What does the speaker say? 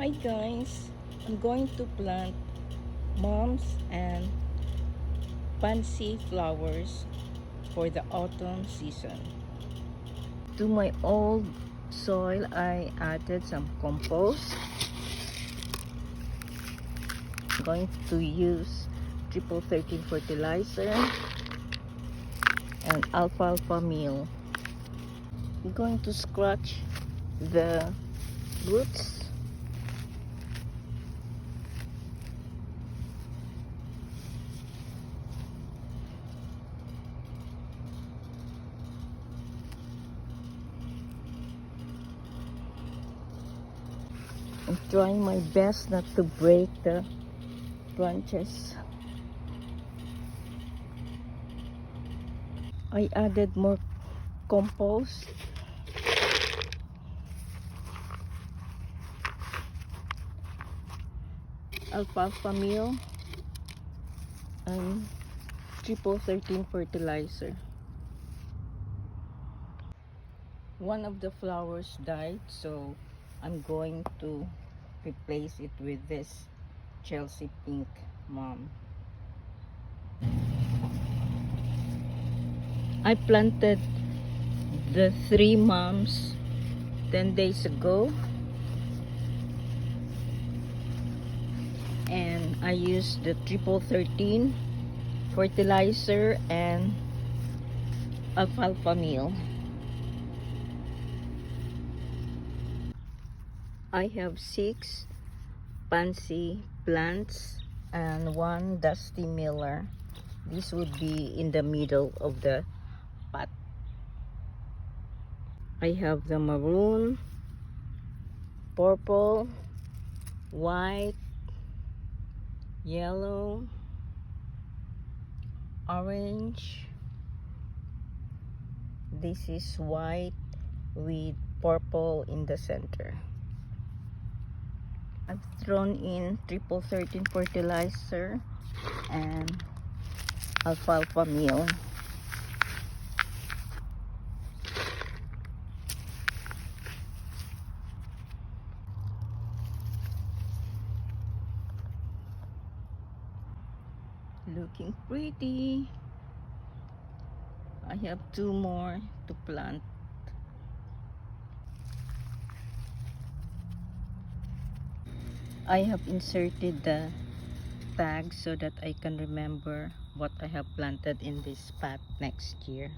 Hi guys, I'm going to plant mums and pansy flowers for the autumn season. To my old soil, I added some compost. I'm going to use triple 13 fertilizer and alfalfa meal. I'm going to scratch the roots. I'm trying my best not to break the branches. I added more compost. Alfalfa meal and triple 13 fertilizer. One of the flowers died, so I'm going to replace it with this Chelsea pink mom. I planted the 3 moms 10 days ago, and I used the triple 13 fertilizer and alfalfa meal. I have 6 pansy plants and 1 Dusty Miller. This would be in the middle of the pot. I have the maroon, purple, white, yellow, orange. This is white with purple in the center. I've thrown in triple 13 fertilizer and alfalfa meal. Looking pretty. I have 2 more to plant. I have inserted the tag so that I can remember what I have planted in this pot next year.